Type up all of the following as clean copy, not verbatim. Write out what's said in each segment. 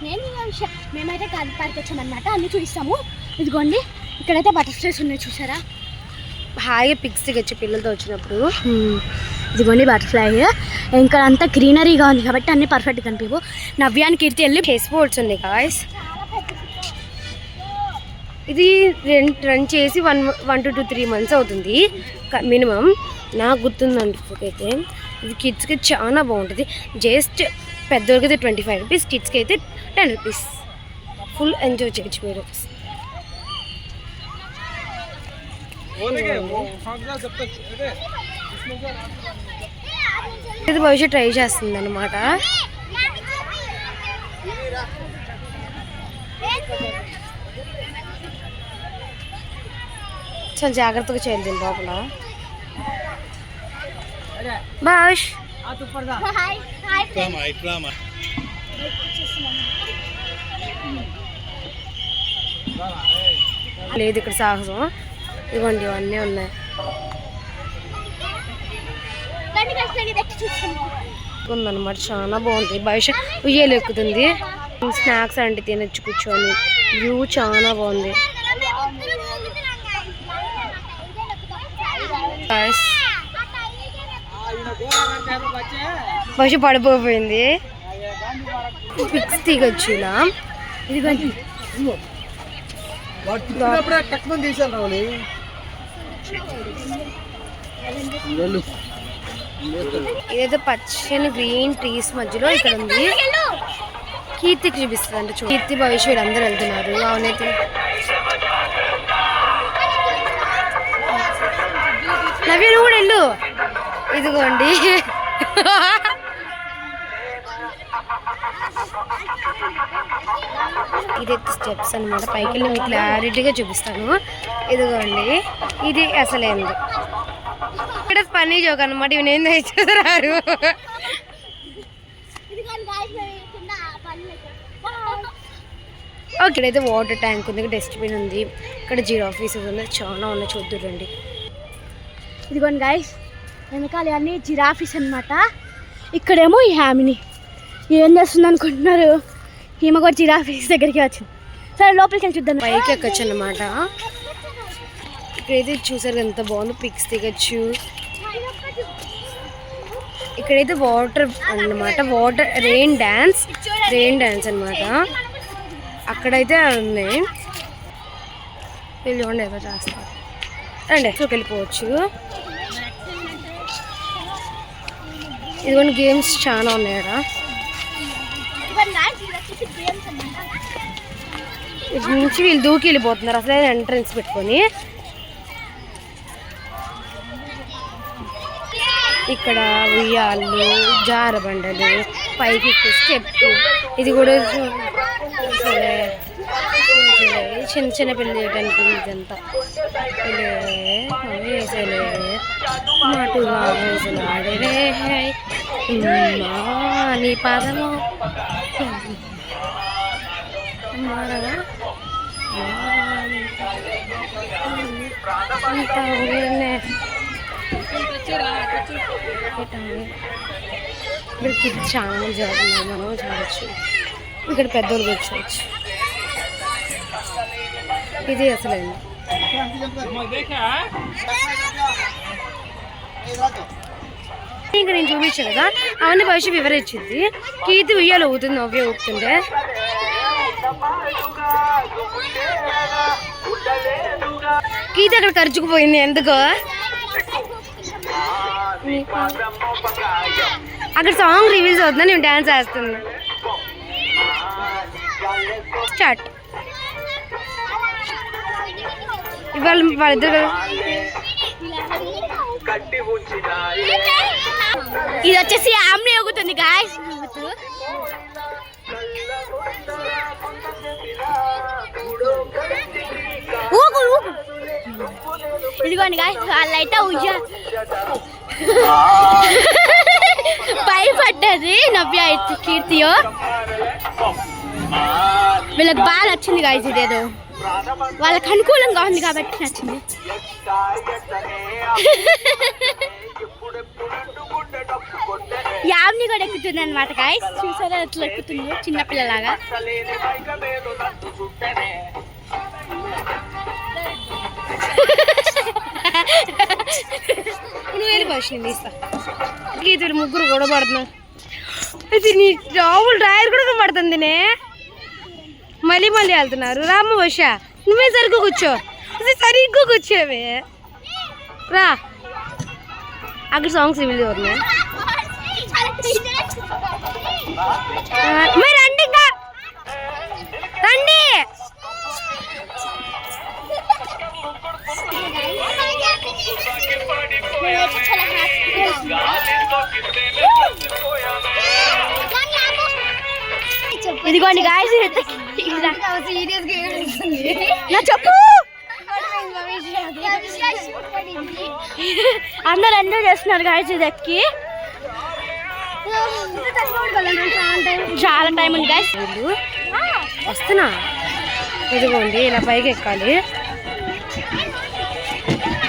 నేను మేమైతే గాంధీ పార్క్ వచ్చామన్నమాట, అన్నీ చూపిస్తాము. ఇదిగోండి ఇక్కడైతే బటర్ఫ్లైస్ ఉన్నాయి చూసారా, హాయిగా పిక్స్ దిగొచ్చు పిల్లలతో వచ్చినప్పుడు. ఇదిగోండి బటర్ఫ్లై, ఇంకా అంతా గ్రీనరీగా ఉంది కాబట్టి అన్నీ పర్ఫెక్ట్గా కనిపించవు. నవ్యానికి కీర్తి వెళ్ళి స్పోర్ట్స్ ఉంది గాయ్స్. ఇది రన్ చేసి 1 to 3 months అవుతుంది మినిమం. నాకు గుర్తుందంటే ఇది కిడ్స్కి చాలా బాగుంటుంది. జస్ట్ పెద్దవాళ్ళకి అయితే 25 rupees, కిడ్స్కి అయితే 10 rupees. ఫుల్ ఎంజాయ్ చేయొచ్చు మీరు. ఇది భవిష్యత్ ట్రై చేస్తుంది అన్నమాట. చాలా జాగ్రత్తగా చేయాలి దీని లోపల. భాష్ లేదు ఇక్కడ సాహసం. ఇవ్వండి ఇవన్నీ ఉన్నాయి. ఉందన్నమాట చాలా బాగుంది. భవిష్యత్ ఉయ్యాలు ఎక్కుతుంది. స్నాక్స్ అంటే తినచ్చు కూర్చొని. వ్యూ చాలా బాగుంది. భవిష్యత్ పడిపోయింది. పిక్స్ దిగొచ్చు ఇలా. ఇదైతే పచ్చని గ్రీన్ ట్రీస్ మధ్యలో ఇక్కడ ఉంది. కీర్తికి చూపిస్తుంది అంటే కీర్తి భవిష్యత్ అందరూ వెళ్తున్నారు. అవునైతే నవ్య నువ్వు కూడా వెళ్ళు. ఇదిగోండి ఇది స్టెప్స్ అనమాట. పైకి వెళ్ళి మీకు క్లారిటీగా చూపిస్తాను. ఇదిగోండి ఇది అసలేంది ఇక్కడ పని జోక్ అనమాట. ఇవి నేను చూసారు. ఓకే ఇక్కడైతే వాటర్ ట్యాంక్ ఉంది, డస్ట్బిన్ ఉంది, ఇక్కడ జిరాఫీస్ ఉంది, చాలా ఉన్నాయి చూద్దురండి. ఇదిగోండి గాయస్ వెనకాల అన్నీ జిరాఫీస్ అనమాట. ఇక్కడేమో ఈ హ్యామిని ఏం చేస్తుంది అనుకుంటున్నారు, ఈమె కూడా జిరాఫీస్ దగ్గరికి వచ్చింది. సరే లోపలికి వెళ్ళి చూద్దాం. పైకి ఎక్కొచ్చు అనమాట. ఇక్కడైతే చూసారు ఎంత బాగుందో, పిక్స్ దిగచ్చు. ఇక్కడైతే వాటర్ అన్నమాట, వాటర్ రెయిన్ డ్యాన్స్ అనమాట. అక్కడైతే ఉన్నాయి. వెళ్ళి ఏదో చేస్తారు రండి వెళ్ళిపోవచ్చు. ఇదిగోండి గేమ్స్ చాలా ఉన్నాయి కదా. ఇటు నుంచి వీళ్ళు దూకి వెళ్ళిపోతున్నారు అసలే ఎంట్రన్స్ పెట్టుకొని. ఇక్కడ ఉయ్యాళ్ళు, జారబండలు, పైకి స్టెప్. ఇది కూడా చిన్న చిన్న పిల్లలు చేయడానికి ఇదంతా వేసలే మాటుగా వేసలాడే నీ పాదలో ఇక్కడ చాలా జరుగుతుంది. మనం చూడవచ్చు. ఇక్కడ పెద్దోళ్ళు కూర్చోవచ్చు. ఇది అసలు ఇంకా నేను చూపించాను కదా, అవన్నీ భవిష్యత్ వివరించింది. కీర్తి ఉయ్యాలు ఊగుతుంది, నవ్వే ఊపుతుండే. కీర్తి అక్కడ ఖర్చుకుపోయింది ఎందుకో. అక్కడ సాంగ్ రిలీజ్ అవుతుందా, నేను డ్యాన్స్ వేస్తున్నా. స్టార్ట్. ఇవాళ వాళ్ళిద్దరు ఇది వచ్చేసి ఆమ్ని ఊగుతుంది గాయ్స్. ఇదిగోండి గాయ్స్ వాళ్ళైతే భయపడ్డది నవ్య కీర్తియో. వీళ్ళకి బాగా నచ్చింది గాయ్స్. ఇదేదో వాళ్ళకి అనుకూలంగా ఉంది కాబట్టి నచ్చింది. యామ్ని కూడా ఎక్కుతుంది అనమాట గాయస్. చూసారా ఎట్లా ఎక్కుతుంది చిన్నపిల్లలాగా. నువ్వు వెళ్ళి ఫస్ట్ తీస్తా. ఇద్దరు ముగ్గురు గొడవ పడుతున్నా. ఇది నీ రావులు డ్రాయర్ కూడా పడుతుంది. మళ్ళీ మళ్ళీ వెళ్తున్నారు. రామ్మ బషా నువ్వే సరిగ్గా కూర్చో. సరిగ్గా కూర్చోవే రా. అక్కడ సాంగ్స్ రివీల్ అవుతున్నాయి. మరి రండి ఇంకా రండి. ఇదిగోండి గాయస్ నా చెప్పు. అందరు ఎంజాయ్ చేస్తున్నారు గాయస్. ఇది ఎక్కి చాలా టైం ఉంది గాయస్. వస్తున్నా. ఇదిగోండి ఇలా పైకి ఎక్కాలి.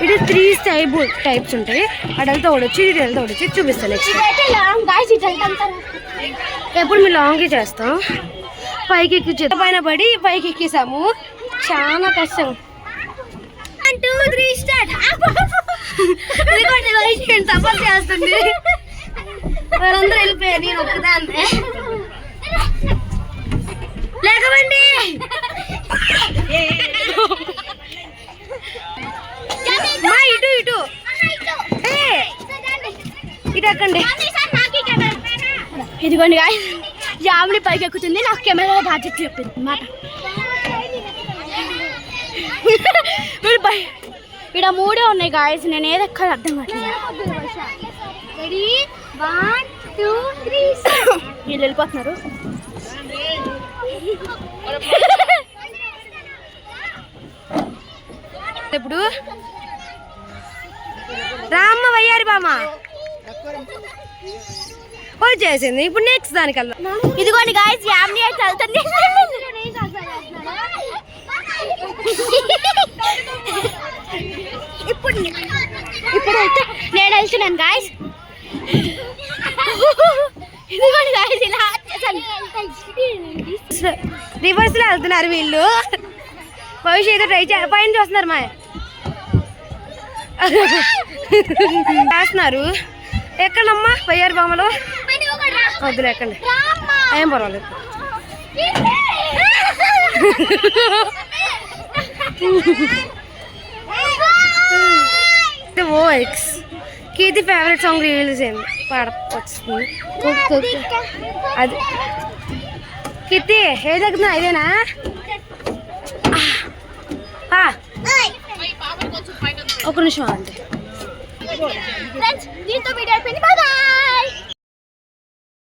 ఇది 3 టైప్స్ ఉంటాయి. అడంతా ఓడొచ్చు, ఇది వెళ్తా ఓడొచ్చు. చూపిస్తాను నెక్స్ట్. ఎప్పుడు మేము లాంగ్ చేస్తాం. పైకి ఎక్కి పైన పడి పైకి ఎక్కేసాము. చాలా కష్టం. 1 2 3 స్టార్ట్. సపోర్ట్ చేస్తుంది. వాళ్ళందరూ వెళ్ళిపోయారు. నేను ఒక్కదాన్నే. లేకమండి మా ఇటు ఇటు ఇటు ఎక్కండి. ఇదిగోండి గాయస్ యామిని పైకి ఎక్కుతుంది. నాకు కెమెరా బాధ్యత చెప్పింది అన్నమాట. ఇక్కడ 3 ఉన్నాయి గాయస్. నేను ఏది ఎక్కడ అర్థం కావట్లేదు. వీళ్ళు వెళ్ళిపోతున్నారు. ఇప్పుడు రామ్మ వయ్యారి బామ్మ వచ్చేసింది. ఇప్పుడు నెక్స్ట్ దానికి వెళ్దాం. ఇదిగోండి గాయస్ యామిని అయితే వెళ్తుంది. ఇప్పుడు అయితే నేను వెళ్తున్నాను గాయస్. ఇదిగోండి గాయస్ ఇలా రివర్స్ లో వెళ్తున్నారు వీళ్ళు. భవిష్యత్తు ట్రై పైన చూస్తున్నారు. మా చేస్తున్నారు. ఎక్కడమ్మా వయ్యారు బొమ్మలు వద్దులు ఎక్కండి. ఏం పర్వాలేదు. ఓఎక్స్ కీర్తి ఫేవరెట్ సాంగ్ రిలీజ్ అయింది. వస్తుంది అది. కీర్తి ఏ తగ్గుతున్నా ఇదేనా? ఒక నిమిషం అంటే దీంతో వీడియో అయిపోయింది. బాయ్.